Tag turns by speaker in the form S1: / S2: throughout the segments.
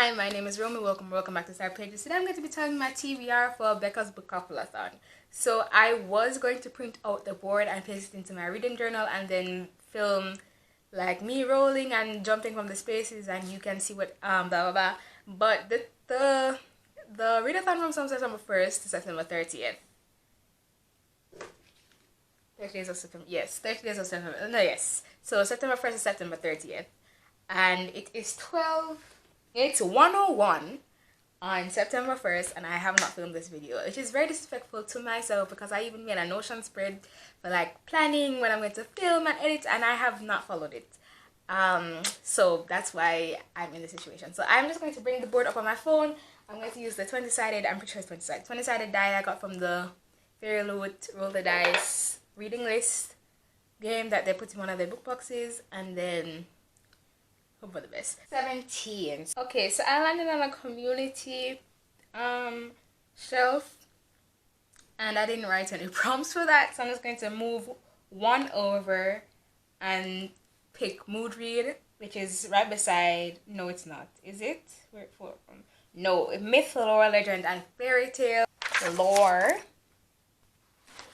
S1: Hi, my name is Romy. Welcome back to Side Pages. Today I'm going to be telling my TBR for Becca's Bookoplathon. So I was going to print out the board and paste it into my reading journal and then film like me rolling and jumping from the spaces, and you can see what blah blah blah. But the readathon runs from September 1st to September 30th. 30 days of September. Yes, 30 days of September. No, yes. So September 1st to September 30th. And it's 101 on September 1st, and I have not filmed this video, which is very disrespectful to myself because I even made a Notion spread for like planning when I'm going to film and edit, and I have not followed it. So that's why I'm in this situation. So I'm just going to bring the board up on my phone. I'm going to use the 20-sided, I'm pretty sure it's 20-sided die I got from the Fairy Loot Roll the Dice reading list game that they put in one of their book boxes, and then hope for the best. 17. Okay, so I landed on a community shelf, and I didn't write any prompts for that, so I'm just going to move one over and pick Mood Read, which is right beside, no it's not, is it? Where it from? No, Myth, Lore, Legend, and Fairy Tale. Lore.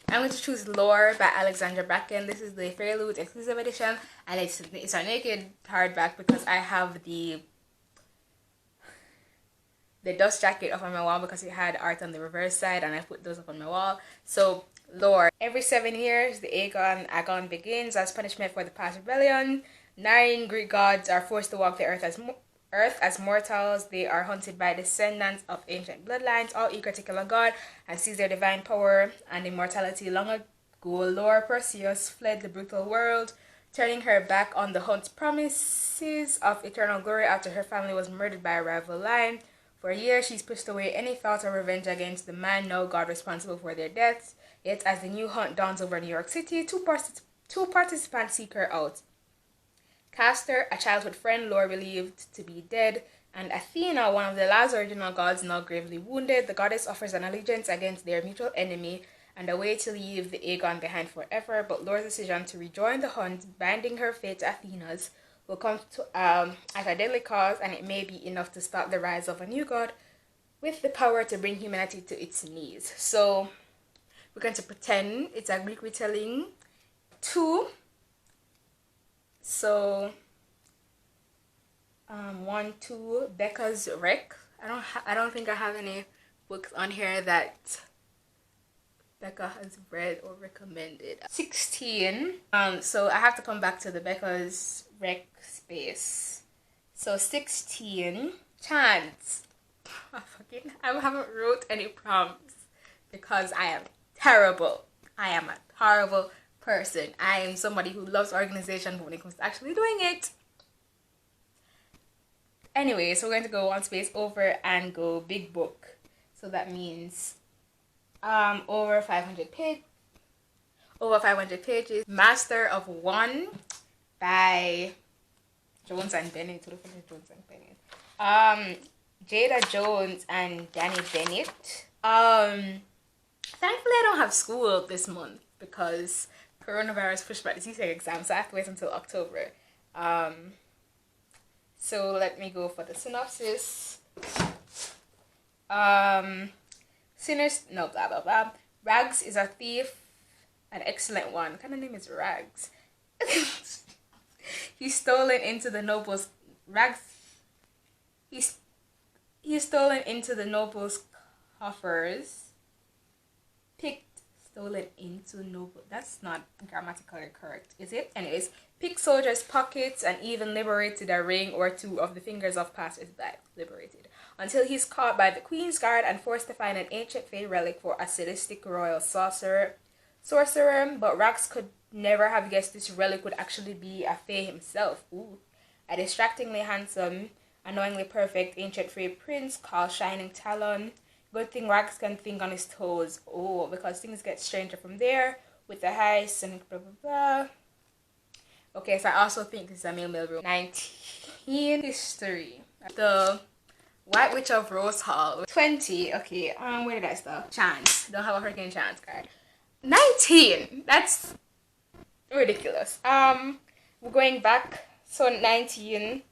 S1: I'm going to choose Lore by Alexandra Bracken. This is the Fairy Loot exclusive edition, and it's a naked hardback because I have the dust jacket up on my wall because it had art on the reverse side, and I put those up on my wall. So Lore. Every 7 years, the Agon begins as punishment for the past rebellion. 9 Greek gods are forced to walk the earth as mortals. They are hunted by descendants of ancient bloodlines, all eager to kill a god and seize their divine power and immortality. Long ago, Lore Perseus fled the brutal world, turning her back on the hunt's promises of eternal glory after her family was murdered by a rival line. For years, she's pushed away any thought of revenge against the man, now God, responsible for their deaths. Yet, as the new hunt dawns over New York City, two participants seek her out. Castor, a childhood friend Lore believed to be dead, and Athena, one of the last original gods, now gravely wounded. The goddess offers an allegiance against their mutual enemy and a way to leave the Aegon behind forever, but Lore's decision to rejoin the hunt, binding her fate to Athena's, will come to at a deadly cause, and it may be enough to stop the rise of a new god with the power to bring humanity to its knees. So we're going to pretend it's a Greek retelling. 2. So 1, 2, Becca's Wreck. I don't think I have any books on here that Becca has read or recommended. 16. So I have to come back to the Becca's Wreck space. So 16. Chance. I haven't wrote any prompts because I am terrible. I am a horrible person. I am somebody who loves organization, but when it comes to actually doing it. Anyway, so we're going to go one space over and go big book. So that means over 500 pages. Master of One by Jones and Bennett. Jada Jones and Danny Bennett. Thankfully I don't have school this month because coronavirus pushed back the CSEC exam, so I have to wait until October. So let me go for the synopsis. Rags is a thief, an excellent one. What kind of name is Rags? He's stolen into the noble's coffers. Stolen into noble. That's not grammatically correct, is it? Anyways, pick soldiers' pockets and even liberated a ring or 2 of the fingers of passers-by. Liberated. Until he's caught by the Queen's Guard and forced to find an ancient Fae relic for a sadistic royal sorcerer. But Rax could never have guessed this relic would actually be a Fae himself. Ooh. A distractingly handsome, annoyingly perfect ancient Fae prince called Shining Talon. Good thing Rax can think on his toes. Oh, because things get stranger from there with the heist and blah blah blah. Okay, so I also think this is a mail room. 19. History. The White Witch of Rose Hall. 20. Okay, where did I stop? Chance. Don't have a freaking chance card. 19. That's ridiculous. We're going back. So 19.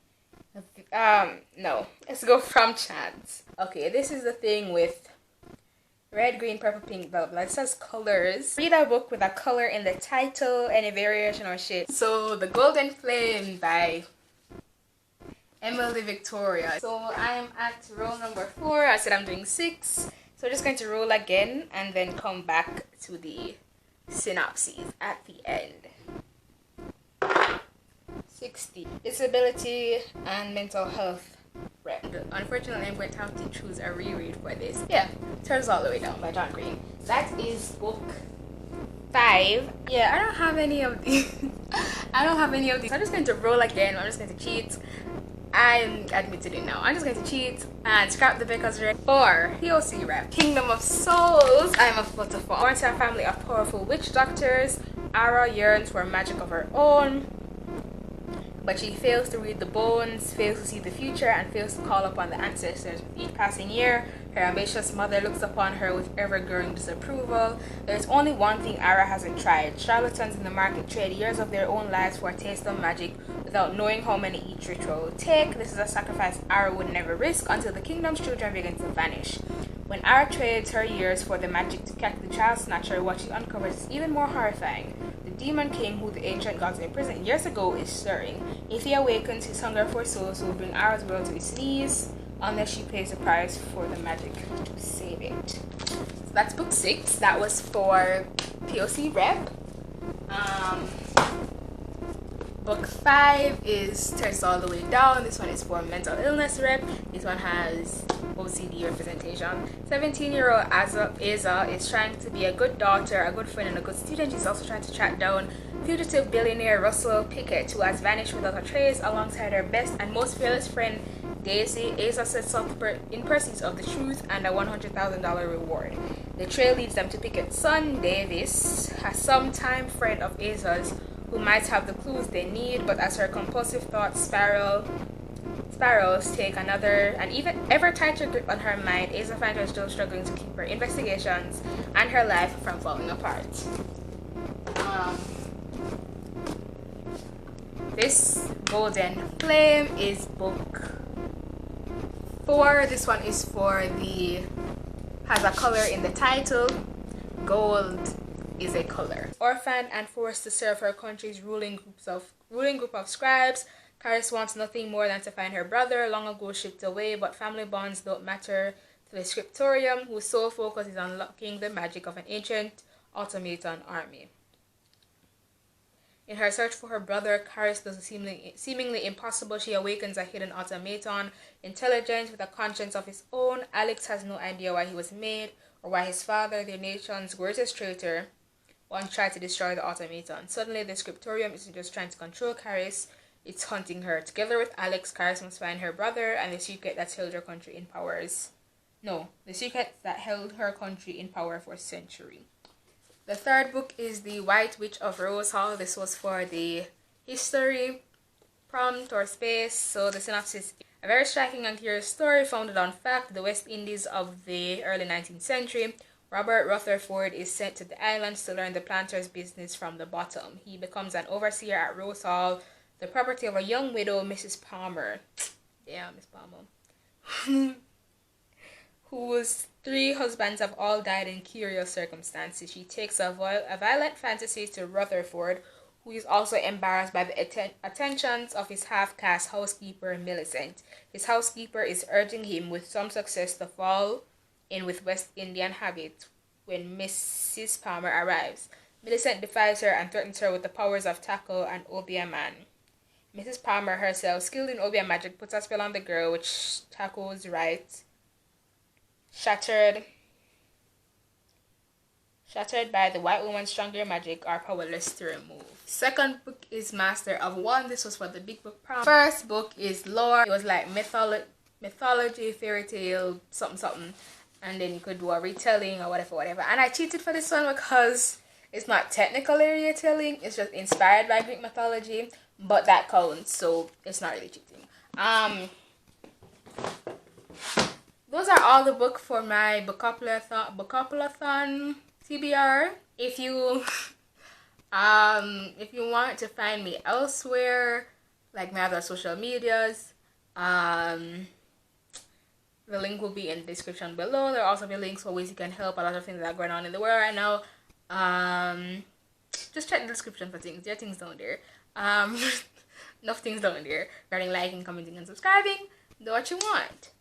S1: No. Let's go from chance. Okay, this is the thing with red, green, purple, pink, blah, blah. It says colors. Read a book with a color in the title, any variation or shit. So, The Golden Flame by Emily Victoria. So, I'm at roll number 4. I said I'm doing 6. So, we're just going to roll again and then come back to the synopses at the end. 60. Disability and mental health rep. Unfortunately, I'm going to have to choose a reread for this. Yeah, Turns All the Way Down by John Green. That is book 5. Yeah, I don't have any of these. I'm just going to roll again. I'm just going to cheat. I'm admitted it now. I'm just going to cheat and scrap the because rep. 4. POC rep. Kingdom of Souls. I'm a Flutterfall. Born to a family of powerful witch doctors, Ara yearns for magic of her own. But she fails to read the bones, fails to see the future, and fails to call upon the ancestors. With each passing year, her ambitious mother looks upon her with ever-growing disapproval. There's only one thing Ara hasn't tried. Charlatans in the market trade years of their own lives for a taste of magic without knowing how many each ritual will take. This is a sacrifice Ara would never risk until the kingdom's children begin to vanish. When Ara trades her years for the magic to catch the child snatcher, what she uncovers is even more horrifying. The demon king who the ancient gods imprisoned years ago is stirring. If he awakens, his hunger for souls will bring Ara's world to its knees, unless she pays the price for the magic to save it. So that's book 6. That was for POC rep. Book 5 is Turns All the Way Down. This one is for mental illness rep. This one has OCD representation. 17-year-old Aza is trying to be a good daughter, a good friend, and a good student. She's also trying to track down fugitive billionaire Russell Pickett, who has vanished without a trace, alongside her best and most fearless friend Daisy. Aza sets up in pursuit of the truth and a $100,000 reward. The trail leads them to Pickett's son, Davis, a sometime friend of Aza's, who might have the clues they need, but as her compulsive thoughts spirals take another and even ever tighter grip on her mind, Aza finds her still struggling to keep her investigations and her life from falling apart. This Golden Flame is book 4. This one is has a color in the title. Gold is a color. Orphaned and forced to serve her country's ruling group of scribes, Caris wants nothing more than to find her brother, long ago shipped away, but family bonds don't matter to the scriptorium, whose sole focus is unlocking the magic of an ancient automaton army. In her search for her brother, Caris does the seemingly impossible. She awakens a hidden automaton, intelligent with a conscience of his own. Alex has no idea why he was made, or why his father, their nation's greatest traitor, once tried to destroy the automaton. Suddenly, the scriptorium isn't just trying to control Caris, it's hunting her. Together with Alex, Caris must find her brother and the secret that held her country in power. The secret that held her country in power for centuries. The third book is The White Witch of Rose Hall. This was for the history prompt or space. So the synopsis: a very striking and curious story founded on fact. The West Indies of the early 19th century. Robert Rutherford is sent to the islands to learn the planter's business from the bottom. He becomes an overseer at Rose Hall, the property of a young widow, Mrs. Palmer. Yeah, Miss Palmer. Whose 3 husbands have all died in curious circumstances. She takes a violent fantasy to Rutherford, who is also embarrassed by the attentions of his half-caste housekeeper, Millicent. His housekeeper is urging him with some success to fall in with West Indian habits when Mrs. Palmer arrives. Millicent defies her and threatens her with the powers of Taco and Obia Man. Mrs. Palmer herself, skilled in Obia magic, puts a spell on the girl, which Taco's right, shattered by the white woman's stronger magic, are powerless to remove. Second book is Master of One. This was for the big book prompt. First book is lore. It was like mythology, fairy tale, something. And then you could do a retelling or whatever. And I cheated for this one because it's not technically retelling. It's just inspired by Greek mythology. But that counts, so it's not really cheating. Those are all the books for my Bookoplathon TBR. If you want to find me elsewhere, like my other social medias, The link will be in the description below. There will also be links for ways you can help. A lot of things that are going on in the world right now. Just check the description for things. There are things down there. Enough things down there regarding liking, commenting, and subscribing. Do what you want.